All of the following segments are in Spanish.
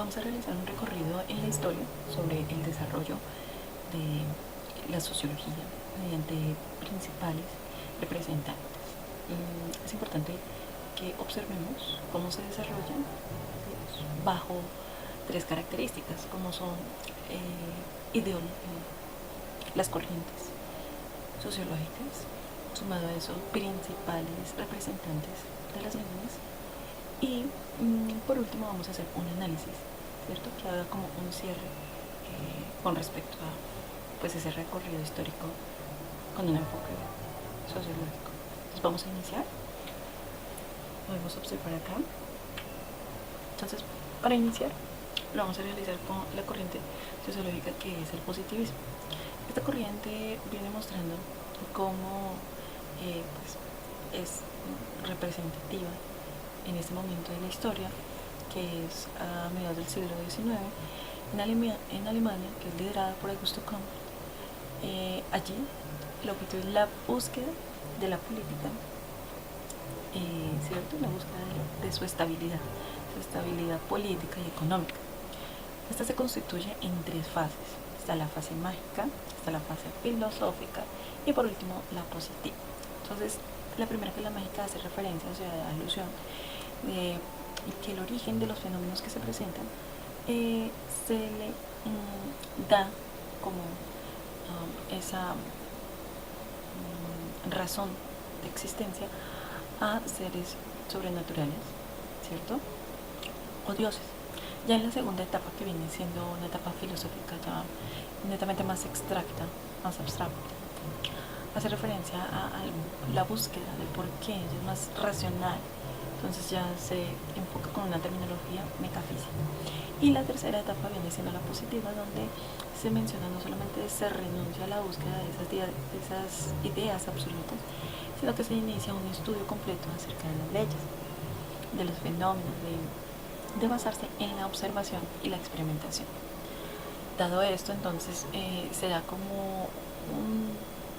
vamos a realizar un recorrido en la historia sobre el desarrollo de la sociología mediante principales representantes. Es importante que observemos cómo se desarrollan bajo tres características, como son las corrientes sociológicas, sumado a eso principales representantes de las mismas, y por último vamos a hacer un análisis, ¿cierto?, que haga como un cierre con respecto a pues ese recorrido histórico con un enfoque sociológico. Entonces vamos a iniciar. Podemos observar acá. Entonces, para iniciar, lo vamos a realizar con la corriente sociológica que es el positivismo. Esta corriente viene mostrando cómo pues, es representativa en este momento de la historia, que es a mediados del siglo XIX, en Alemania, que es liderada por Augusto Comte. Allí el objetivo es la búsqueda de la política, ¿cierto? La búsqueda de su estabilidad política y económica. Esta se constituye en tres fases. Está la fase mágica, está la fase filosófica y por último la positiva. Entonces, la primera, que es la mágica, hace referencia, o sea, da alusión que el origen de los fenómenos que se presentan se le da como esa razón de existencia a seres sobrenaturales, ¿cierto?, o dioses. Ya en la segunda etapa, que viene siendo una etapa filosófica ya netamente más abstracta, hace referencia a la búsqueda del por qué, es más racional. Entonces ya se enfoca con una terminología metafísica. Y la tercera etapa viene siendo la positiva, donde se menciona no solamente se renuncia a la búsqueda de esas ideas absolutas, sino que se inicia un estudio completo acerca de las leyes, de los fenómenos, de basarse en la observación y la experimentación. Dado esto, entonces se da como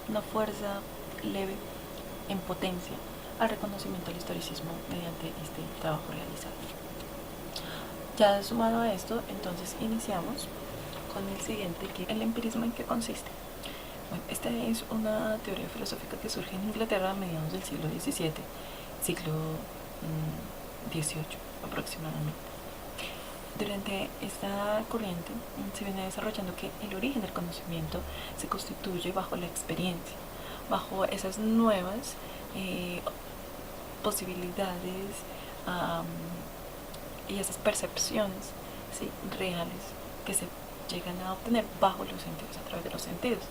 una fuerza leve en potencia al reconocimiento del historicismo mediante este trabajo realizado. Ya sumado a esto, entonces iniciamos con el siguiente, que es el empirismo. ¿En qué consiste? Bueno, esta es una teoría filosófica que surge en Inglaterra a mediados del siglo XVII, siglo XVIII aproximadamente. Durante esta corriente se viene desarrollando que el origen del conocimiento se constituye bajo la experiencia, bajo esas nuevas posibilidades y esas percepciones, ¿sí?, reales que se llegan a obtener bajo los sentidos, a través de los sentidos.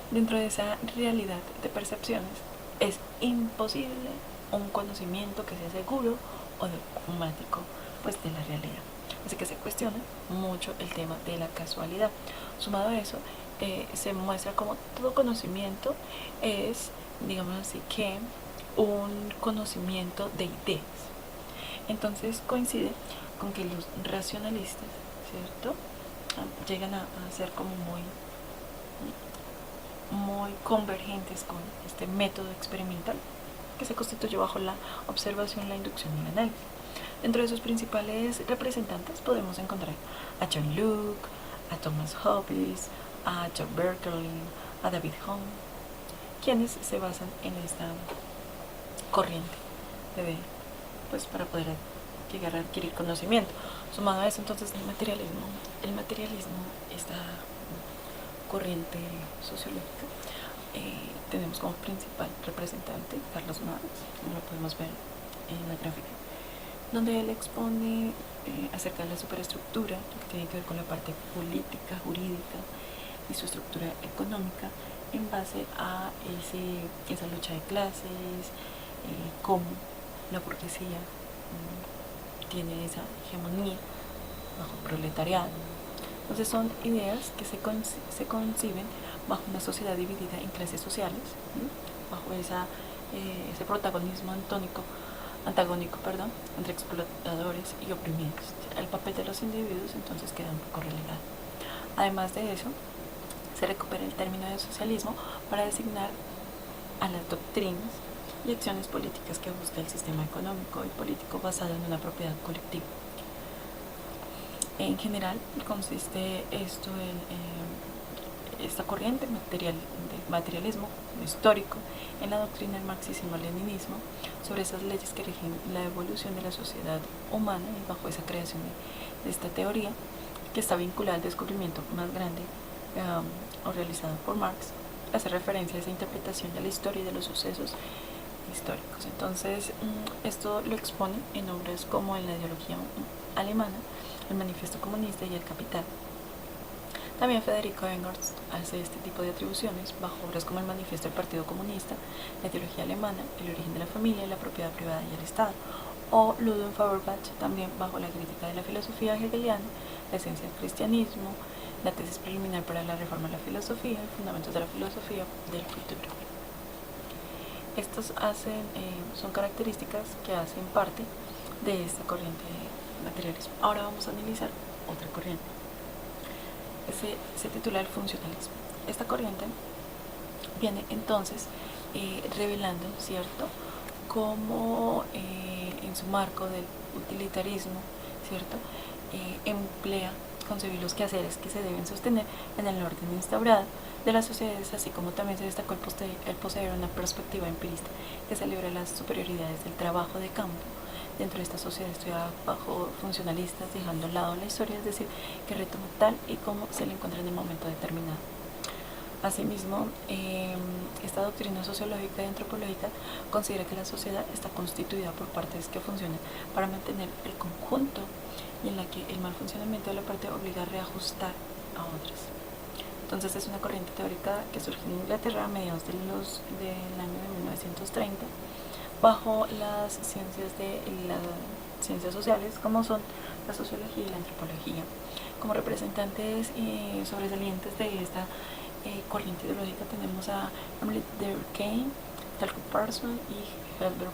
Dentro de esa realidad de percepciones es imposible un conocimiento que sea seguro o dogmático pues de la realidad. Así que se cuestiona mucho el tema de la casualidad. Sumado a eso, se muestra como todo conocimiento es, digamos así, que un conocimiento de ideas. Entonces coincide con que los racionalistas, ¿cierto?, llegan a ser como muy convergentes con este método experimental que se constituye bajo la observación, la inducción y el análisis. Dentro de sus principales representantes podemos encontrar a John Locke, a Thomas Hobbes, a John Berkeley, a David Hume, quienes se basan en esta corriente pues para poder llegar a adquirir conocimiento. Sumado a eso, entonces, el materialismo, esta corriente sociológica, tenemos como principal representante Carlos Marx, como lo podemos ver en la gráfica, donde él expone acerca de la superestructura, que tiene que ver con la parte política, jurídica y su estructura económica, en base a esa lucha de clases, cómo la burguesía tiene esa hegemonía bajo el proletariado. Entonces son ideas que se conciben bajo una sociedad dividida en clases sociales, bajo ese protagonismo antagónico, entre explotadores y oprimidos. El papel de los individuos entonces queda un poco relegado. Además de eso, se recupera el término de socialismo para designar a las doctrinas y acciones políticas que busca el sistema económico y político basado en una propiedad colectiva. En general consiste esto en esta corriente del materialismo histórico en la doctrina del marxismo-leninismo sobre esas leyes que rigen la evolución de la sociedad humana, y bajo esa creación de esta teoría que está vinculada al descubrimiento más grande o realizado por Marx, hace referencia a esa interpretación de la historia y de los sucesos históricos. Entonces, esto lo expone en obras como en la ideología alemana, el Manifiesto Comunista y el Capital. También Federico Engels hace este tipo de atribuciones bajo obras como el Manifiesto del Partido Comunista, la ideología alemana, el origen de la familia, la propiedad privada y el Estado. O Ludwig Feuerbach, también bajo la crítica de la filosofía hegeliana, la esencia del cristianismo, la tesis preliminar para la reforma de la filosofía, y fundamentos de la filosofía del futuro. Estos son características que hacen parte de esta corriente de materialismo. Ahora vamos a analizar otra corriente. Se titula el funcionalismo. Esta corriente viene entonces revelando, ¿cierto?, cómo en su marco del utilitarismo, ¿cierto?, emplea concebir los quehaceres que se deben sostener en el orden instaurado de las sociedades, así como también se destacó el poseer una perspectiva empirista que celebra las superioridades del trabajo de campo dentro de esta sociedad estudiada bajo funcionalistas, dejando a un lado la historia, es decir, que retoma tal y como se le encuentra en el momento determinado. Asimismo, esta doctrina sociológica y antropológica considera que la sociedad está constituida por partes que funcionan para mantener el conjunto, y en la que el mal funcionamiento de la parte obliga a reajustar a otras. Entonces es una corriente teórica que surge en Inglaterra a mediados del año de 1930 bajo las ciencias sociales, como son la sociología y la antropología. Como representantes sobresalientes de esta corriente ideológica tenemos a Emily Durkheim, Talcott Parsons y Herbert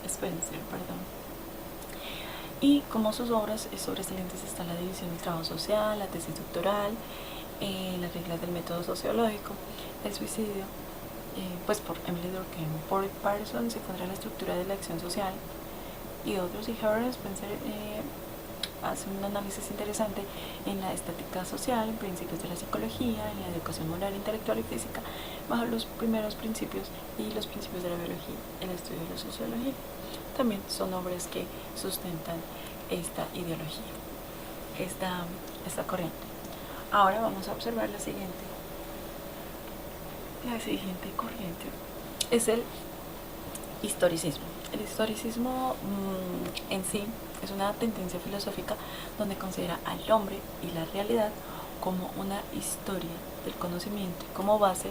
Spencer. Y como sus obras sobresalientes están la división del trabajo social, la tesis doctoral, las reglas del método sociológico, el suicidio, pues por Emily Durkheim, por Parsons se encuentra la estructura de la acción social y otros, y Herbert Spencer hace un análisis interesante en la estática social, en principios de la psicología, en la educación moral, intelectual y física, bajo los primeros principios y los principios de la biología, el estudio de la sociología. También son obras que sustentan esta ideología, esta corriente. Ahora vamos a observar la siguiente corriente. Es el historicismo. El historicismo en sí es una tendencia filosófica donde considera al hombre y la realidad como una historia del conocimiento, y como base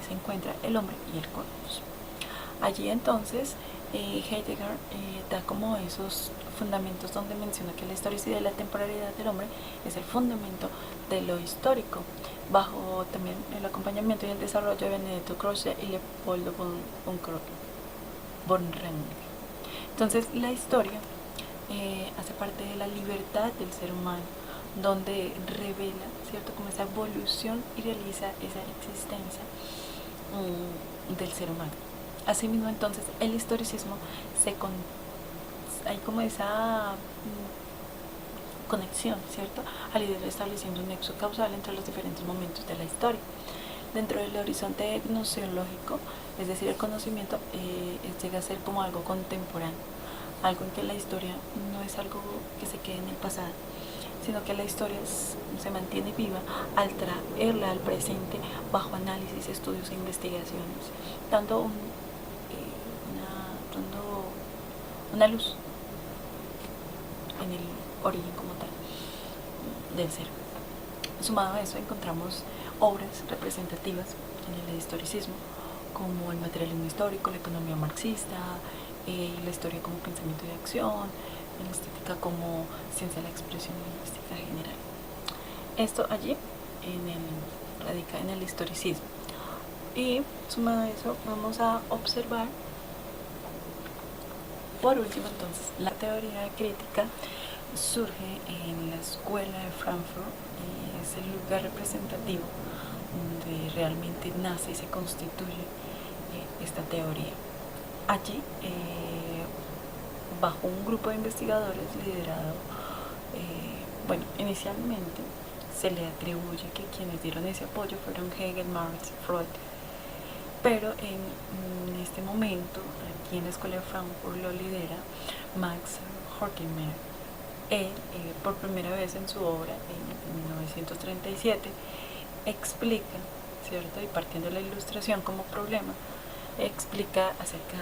se encuentra el hombre y el cosmos. Allí entonces Heidegger da como esos fundamentos donde menciona que la historicidad y la temporalidad del hombre es el fundamento de lo histórico, bajo también el acompañamiento y el desarrollo de Benedetto Croce y Leopoldo von Ranke. Entonces la historia hace parte de la libertad del ser humano, donde revela, ¿cierto?, como esa evolución y realiza esa existencia del ser humano. Asimismo, entonces, el historicismo hay como esa conexión, ¿cierto?, al ir estableciendo un nexo causal entre los diferentes momentos de la historia. Dentro del horizonte gnoseológico, es decir, el conocimiento llega a ser como algo contemporáneo, algo en que la historia no es algo que se quede en el pasado, sino que la historia se mantiene viva al traerla al presente bajo análisis, estudios e investigaciones, dando una luz en el origen como tal del ser. Sumado a eso encontramos obras representativas en el historicismo como el materialismo histórico, la economía marxista, la historia como pensamiento y acción, la estética como ciencia de la expresión lingüística general. Esto allí radica en el historicismo. Y sumado a eso vamos a observar por último entonces la teoría crítica surge en la escuela de Frankfurt y es el lugar representativo donde realmente nace y se constituye esta teoría. Allí, bajo un grupo de investigadores liderado Bueno, inicialmente se le atribuye que quienes dieron ese apoyo fueron Hegel, Marx y Freud, pero en este momento aquí en la Escuela de Frankfurt lo lidera Max Horkheimer. Él, por primera vez en su obra, en 1937, explica, ¿cierto? Y partiendo de la ilustración como problema, explica acerca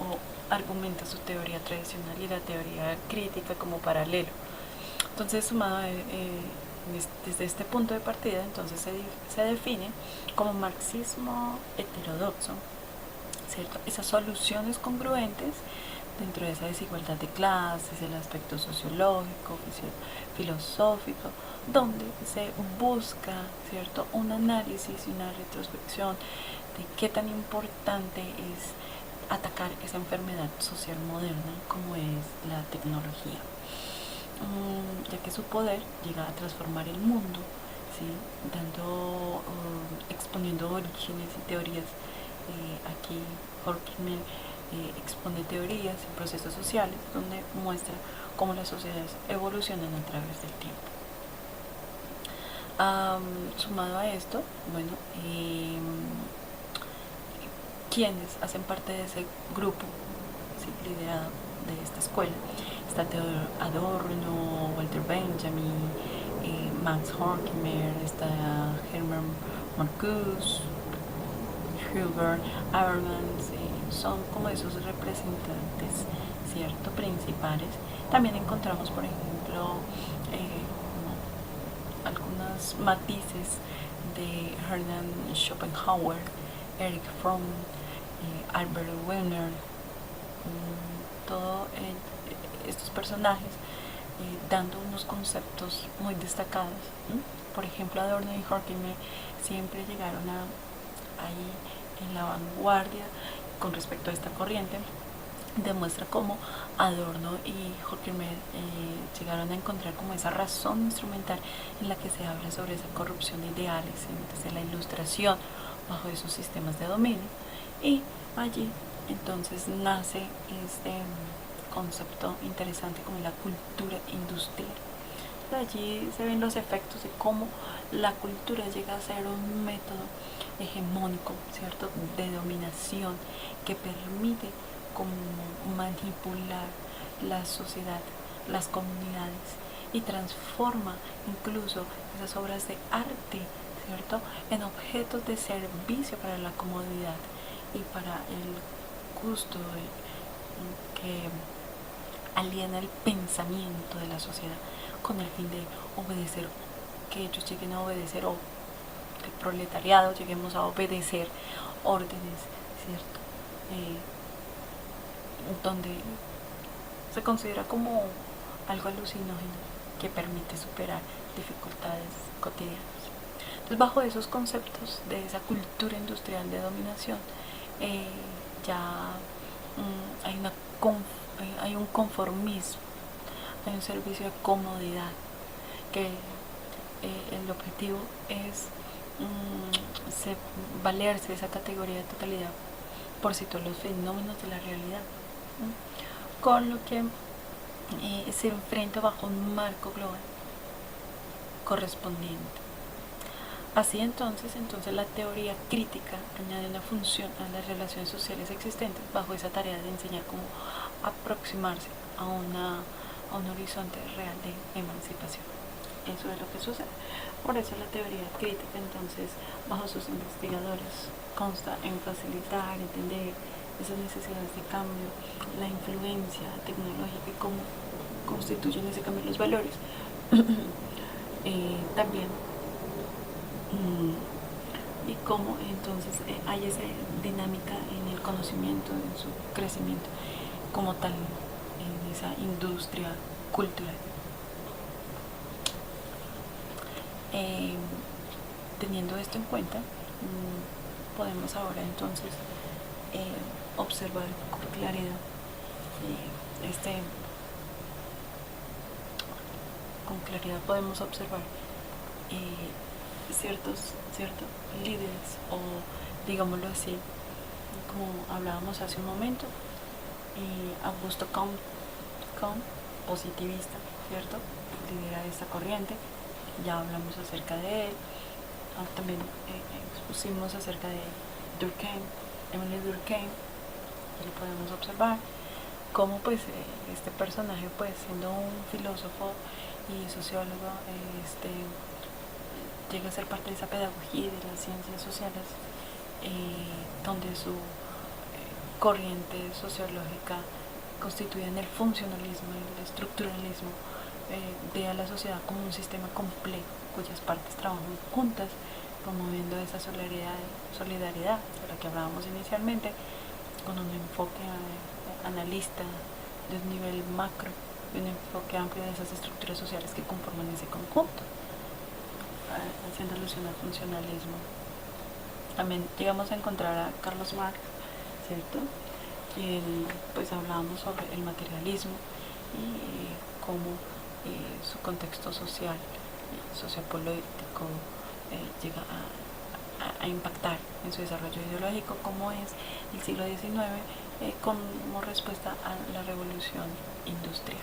o argumenta su teoría tradicional y la teoría crítica como paralelo. Entonces, sumado desde este punto de partida, entonces se define como marxismo heterodoxo, ¿cierto? Esas soluciones congruentes dentro de esa desigualdad de clases, el aspecto sociológico, filosófico, donde se busca, ¿cierto?, un análisis y una retrospección de qué tan importante es atacar esa enfermedad social moderna como es la tecnología, ya que su poder llega a transformar el mundo, ¿sí?, exponiendo orígenes y teorías. Aquí Horkheimer expone teorías y procesos sociales donde muestra cómo las sociedades evolucionan a través del tiempo. Sumado a esto, bueno, quienes hacen parte de ese grupo, ¿sí?, liderado de esta escuela, está Theodor Adorno, Walter Benjamin, Max Horkheimer, está Hermann Marcuse, Hubert Habermas, son como esos representantes, ¿cierto?, principales. También encontramos, por ejemplo, algunos matices de Hermann Schopenhauer, Erich Fromm, Albert Werner, todos estos personajes dando unos conceptos muy destacados. Por ejemplo, Adorno y Horkheimer siempre llegaron ahí en la vanguardia con respecto a esta corriente. Demuestra cómo Adorno y Horkheimer llegaron a encontrar como esa razón instrumental en la que se habla sobre esa corrupción de ideales desde la ilustración bajo esos sistemas de dominio, y allí entonces nace este concepto interesante como la cultura industrial. Allí se ven los efectos de cómo la cultura llega a ser un método hegemónico, ¿cierto?, de dominación que permite como manipular la sociedad, las comunidades, y transforma incluso esas obras de arte, ¿cierto?, en objetos de servicio para la comodidad y para el gusto que aliena el pensamiento de la sociedad con el fin de obedecer, que ellos lleguen a obedecer, o que el proletariado lleguemos a obedecer órdenes, ¿cierto?, donde se considera como algo alucinógeno que permite superar dificultades cotidianas. Entonces, bajo esos conceptos de esa cultura industrial de dominación, ya hay un conformismo, hay un servicio de comodidad, que el objetivo es valerse de esa categoría de totalidad por situar los fenómenos de la realidad, con lo que se enfrenta bajo un marco global correspondiente. Así entonces la teoría crítica añade una función a las relaciones sociales existentes bajo esa tarea de enseñar cómo aproximarse a un horizonte real de emancipación. Eso es lo que sucede. Por eso la teoría crítica, entonces, bajo sus investigadores, consta en facilitar, entender esas necesidades de cambio, la influencia tecnológica y cómo constituyen ese cambio los valores. También y cómo entonces hay esa dinámica en el conocimiento, en su crecimiento como tal, en esa industria cultural. Teniendo esto en cuenta, podemos ahora entonces observar con claridad podemos observar ciertos líderes, o digámoslo así, como hablábamos hace un momento, Augusto Comte, positivista, ¿cierto? Lidera esta corriente, ya hablamos acerca de él. También expusimos acerca de Durkheim, Emile Durkheim, y lo podemos observar cómo pues este personaje, pues siendo un filósofo y sociólogo, llega a ser parte de esa pedagogía de las ciencias sociales, donde su corriente sociológica constituida en el funcionalismo y el estructuralismo ve a la sociedad como un sistema complejo cuyas partes trabajan juntas, promoviendo esa solidaridad de la que hablábamos inicialmente, con un enfoque analista de un nivel macro, de un enfoque amplio de esas estructuras sociales que conforman ese conjunto, haciendo alusión al funcionalismo. También llegamos a encontrar a Carlos Marx, ¿cierto? Y pues hablábamos sobre el materialismo y cómo su contexto social y sociopolítico llega a impactar en su desarrollo ideológico, como es el siglo XIX como respuesta a la revolución industrial.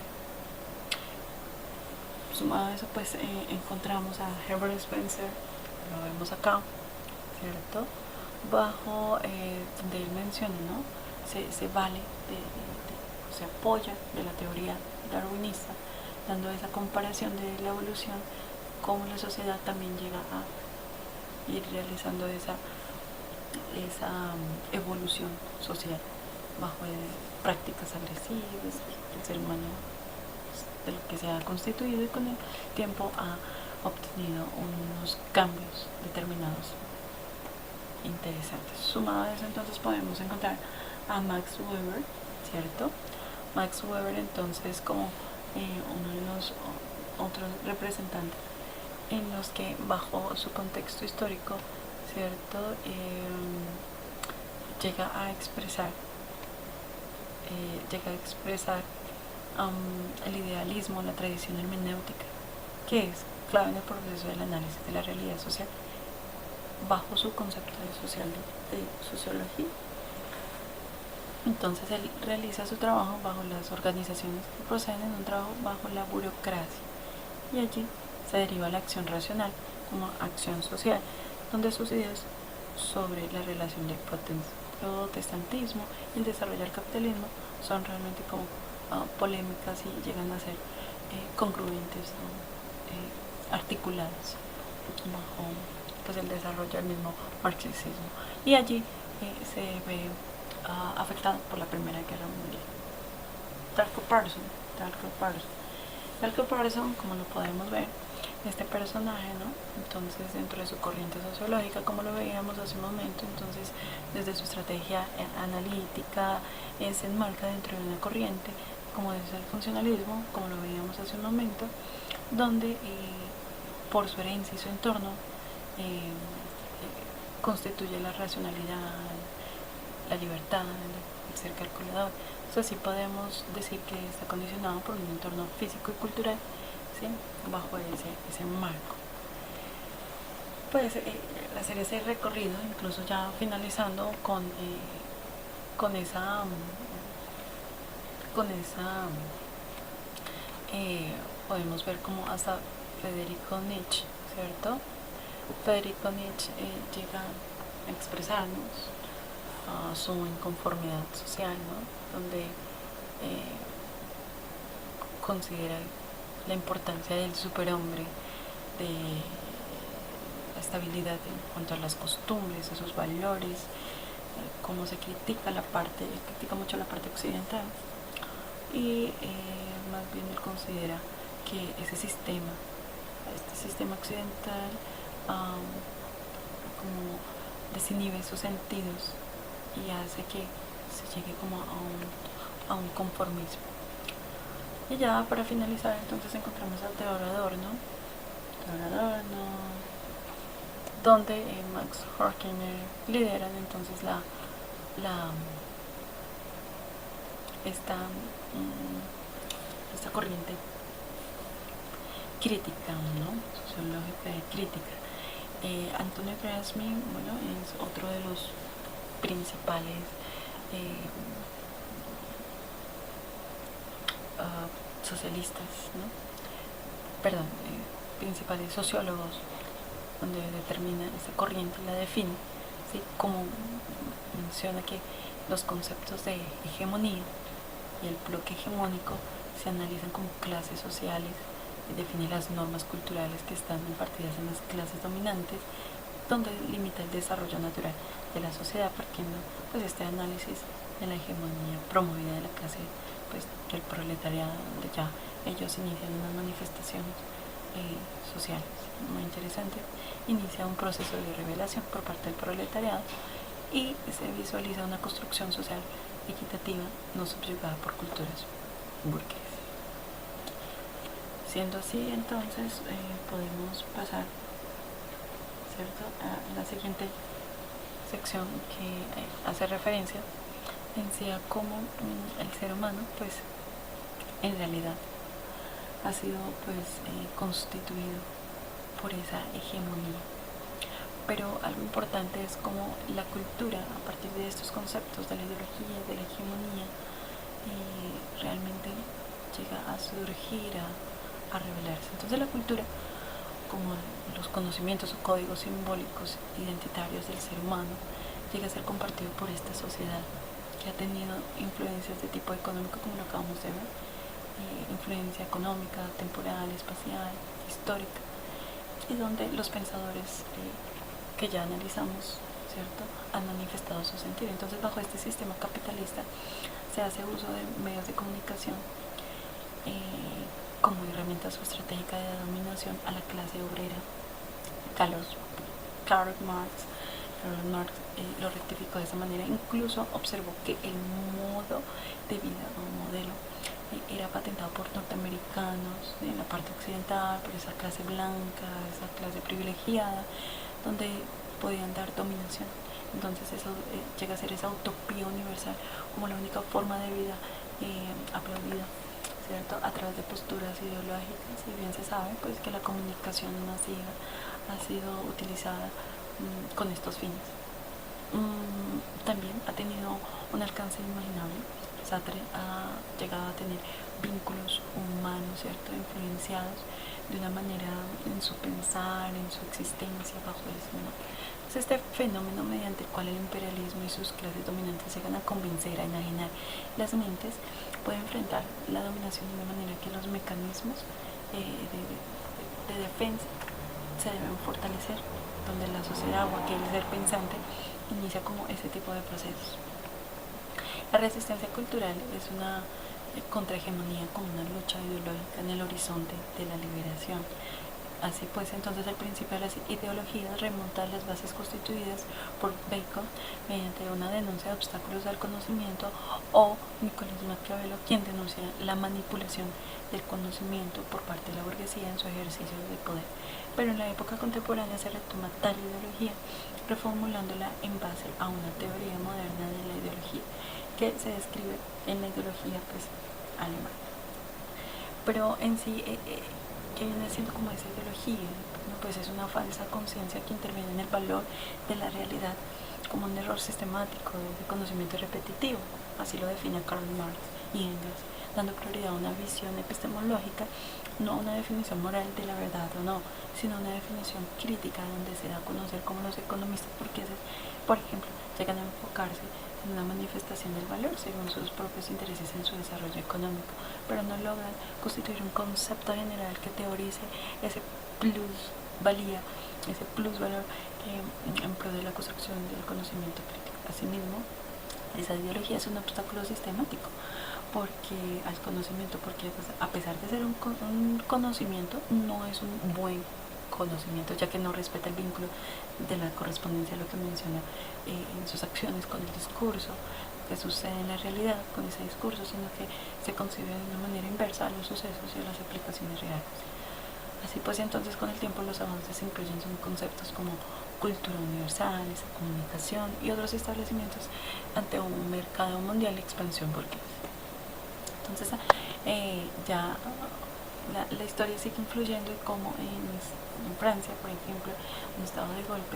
Sumado a eso, pues encontramos a Herbert Spencer, lo vemos acá, ¿cierto? Bajo donde él menciona, ¿no? Se vale, se apoya de la teoría darwinista, dando esa comparación de la evolución, cómo la sociedad también llega a ir realizando esa evolución social bajo prácticas agresivas. El ser humano, de lo que se ha constituido, y con el tiempo ha obtenido unos cambios determinados interesantes. Sumado a eso, entonces podemos encontrar a Max Weber, ¿cierto? Max Weber, entonces, como uno de los otros representantes en los que, bajo su contexto histórico, ¿cierto? Llega a expresar el idealismo, la tradición hermenéutica, que es clave en el proceso del análisis de la realidad social, bajo su concepto de sociología. Entonces él realiza su trabajo bajo las organizaciones que proceden en un trabajo bajo la burocracia, y allí se deriva la acción racional como acción social, donde sus ideas sobre la relación del protestantismo y el desarrollo del capitalismo son realmente como polémicas y llegan a ser congruentes, ¿no? Articuladas bajo pues, el desarrollo del mismo marxismo, y allí se ve afectado por la Primera Guerra Mundial. Darko Parson, como lo podemos ver, este personaje, ¿no? Entonces, dentro de su corriente sociológica, como lo veíamos hace un momento, entonces, desde su estrategia analítica, se enmarca dentro de una corriente, como es el funcionalismo, como lo veíamos hace un momento, donde, por su herencia y su entorno, constituye la racionalidad, la libertad, el ser calculador. Entonces, sí podemos decir que está condicionado por un entorno físico y cultural, ¿sí? Bajo ese marco. Pues la serie se ha recorrido, incluso ya finalizando con esa podemos ver como hasta Federico Nietzsche, ¿cierto? Federico Nietzsche llega a expresarnos su inconformidad social, ¿no? Donde considera la importancia del superhombre, de la estabilidad en cuanto a las costumbres, a sus valores, cómo se critica mucho la parte occidental, y más bien él considera que este sistema occidental como desinhibe sus sentidos y hace que se llegue como a un conformismo. Y ya para finalizar, entonces encontramos a Theodor Adorno, donde Max Horkheimer lideran entonces esta corriente crítica, ¿no? Sociológica y crítica. Antonio Gramsci, bueno, es otro de los principales socialistas, ¿no? Perdón, principales sociólogos, donde determina esa corriente y la define, ¿sí? Como menciona que los conceptos de hegemonía y el bloque hegemónico se analizan como clases sociales y define las normas culturales que están impartidas en las clases dominantes, donde limita el desarrollo natural de la sociedad, partiendo pues este análisis de la hegemonía promovida de la clase pues del proletariado, donde ya ellos inician unas manifestaciones sociales muy interesantes. Inicia un proceso de revelación por parte del proletariado y se visualiza una construcción social equitativa, no subyugada por culturas burguesas. Siendo así, entonces podemos pasar, ¿cierto?, a la siguiente sección, que hace referencia en sí a cómo el ser humano pues en realidad ha sido pues constituido por esa hegemonía. Pero algo importante es cómo la cultura, a partir de estos conceptos de la ideología, de la hegemonía, realmente llega a surgir, a revelarse. Entonces la cultura, como los conocimientos o códigos simbólicos identitarios del ser humano, llega a ser compartido por esta sociedad que ha tenido influencias de tipo económico, como lo acabamos de ver, influencia económica, temporal, espacial, histórica, y donde los pensadores que ya analizamos, ¿cierto?, han manifestado su sentir. Entonces, bajo este sistema capitalista se hace uso de medios de comunicación como herramienta estratégica de dominación a la clase obrera. Karl Marx lo rectificó de esa manera. Incluso observó que el modo de vida o modelo era patentado por norteamericanos en la parte occidental, por esa clase blanca, esa clase privilegiada, donde podían dar dominación. Entonces eso llega a ser esa utopía universal como la única forma de vida aplaudida, ¿cierto?, a través de posturas ideológicas. Y bien se sabe pues que la comunicación masiva ha sido utilizada con estos fines. También ha tenido un alcance inimaginable. Sartre ha llegado a tener vínculos humanos, ¿cierto?, influenciados de una manera en su pensar, en su existencia bajo ese modelo. Entonces, este fenómeno mediante el cual el imperialismo y sus clases dominantes llegan a convencer, a enajenar las mentes, puede enfrentar la dominación de una manera que los mecanismos de defensa se deben fortalecer, donde la sociedad o aquel ser pensante inicia como ese tipo de procesos. La resistencia cultural es una contrahegemonía como una lucha ideológica en el horizonte de la liberación. Así pues, entonces el principio de las ideologías remonta a las bases constituidas por Bacon mediante una denuncia de obstáculos al conocimiento, o Nicolás Maquiavelo, quien denuncia la manipulación del conocimiento por parte de la burguesía en su ejercicio de poder. Pero en la época contemporánea se retoma tal ideología, reformulándola en base a una teoría moderna de la ideología que se describe en la ideología pues alemana. Pero en sí, ¿qué viene siendo como esa ideología? ¿No? Pues es una falsa conciencia que interviene en el valor de la realidad como un error sistemático de conocimiento repetitivo. Así lo define Karl Marx y Engels, dando prioridad a una visión epistemológica, no una definición moral de la verdad o no, sino una definición crítica donde se da a conocer cómo los economistas burgueses, por ejemplo, llegan a enfocarse en una manifestación del valor según sus propios intereses en su desarrollo económico, pero no logran constituir un concepto general que teorice ese plusvalía, ese plusvalor en pro de la construcción del conocimiento crítico. Asimismo, esa ideología es un obstáculo sistemático al conocimiento, porque pues, a pesar de ser un conocimiento, no es un buen conocimiento, ya que no respeta el vínculo de la correspondencia a lo que menciona en sus acciones con el discurso que sucede en la realidad con ese discurso, sino que se concibe de una manera inversa a los sucesos y a las aplicaciones reales. Así pues, entonces con el tiempo los avances incluyen conceptos como cultura universal, esa comunicación y otros establecimientos ante un mercado mundial de expansión burguesa. Entonces ya la historia sigue influyendo, y como en Francia, por ejemplo, en estado de golpe,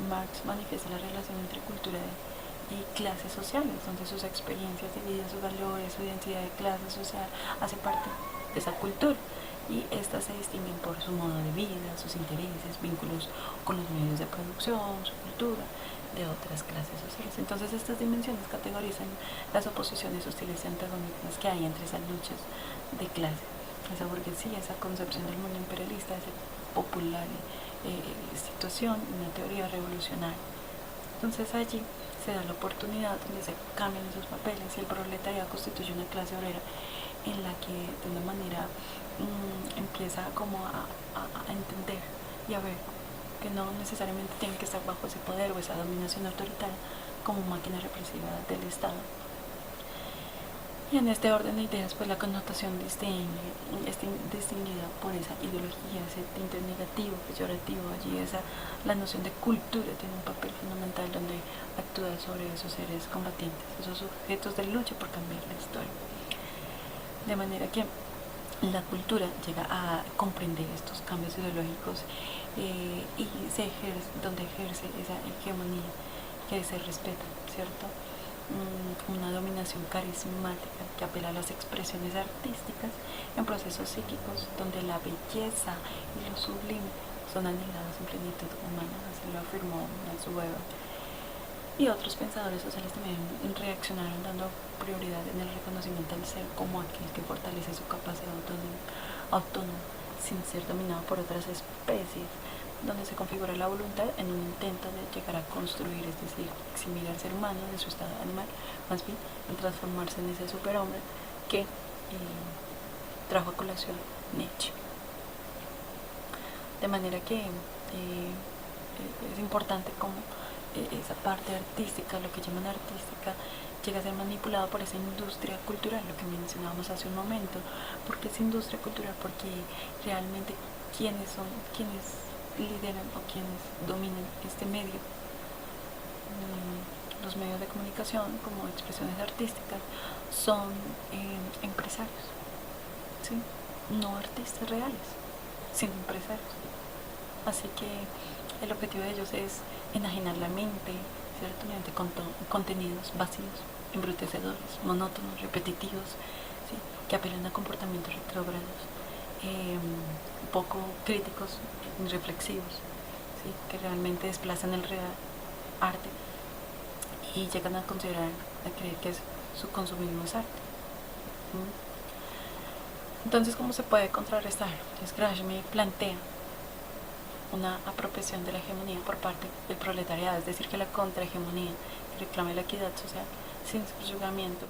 Marx manifiesta la relación entre cultura clases sociales, donde sus experiencias de vida, sus valores, su identidad de clase social hace parte de esa cultura, y estas se distinguen por su modo de vida, sus intereses, vínculos con los medios de producción, su cultura, de otras clases sociales. Entonces estas dimensiones categorizan las oposiciones hostiles y antagónicas que hay entre esas luchas de clase, esa burguesía, esa concepción del mundo imperialista, esa popular situación, una teoría revolucionaria. Entonces allí se da la oportunidad donde se cambian esos papeles y el proletariado constituye una clase obrera en la que de una manera empieza como a entender y a ver que no necesariamente tiene que estar bajo ese poder o esa dominación autoritaria como máquina represiva del Estado. Y en este orden de ideas, pues la connotación es distinguida por esa ideología, ese tinte negativo, peyorativo. Allí la noción de cultura tiene un papel fundamental donde actúa sobre esos seres combatientes, esos sujetos de lucha por cambiar la historia. De manera que la cultura llega a comprender estos cambios ideológicos y donde ejerce esa hegemonía que se respeta, ¿cierto? Una dominación carismática que apela a las expresiones artísticas en procesos psíquicos donde la belleza y lo sublime son anhelados en plenitud humana, así lo afirmó Max Weber. Y otros pensadores sociales también reaccionaron dando prioridad en el reconocimiento del ser como aquel que fortalece su capacidad autónoma sin ser dominado por otras especies, donde se configura la voluntad en un intento de llegar a construir, es decir, eximir al ser humano de su estado animal, más bien en transformarse en ese superhombre que trajo a colación Nietzsche. De manera que es importante como esa parte artística, lo que llaman artística, llega a ser manipulado por esa industria cultural, lo que mencionábamos hace un momento. ¿Por qué esa industria cultural? Porque realmente quienes lideran o quienes dominan este medio, los medios de comunicación como expresiones artísticas, son empresarios, ¿sí? No artistas reales, sino empresarios. Así que el objetivo de ellos es enajenar la mente, ¿cierto? Mediante contenidos vacíos, embrutecedores, monótonos, repetitivos, ¿sí? Que apelan a comportamientos retrógrados, poco críticos, reflexivos, ¿sí? Que realmente desplazan el real arte y llegan a considerar, a creer que su consumismo es arte. Entonces, ¿cómo se puede contrarrestar? Entonces, Gramsci plantea una apropiación de la hegemonía por parte del proletariado, es decir, que la contrahegemonía que reclame la equidad social sin subyugamiento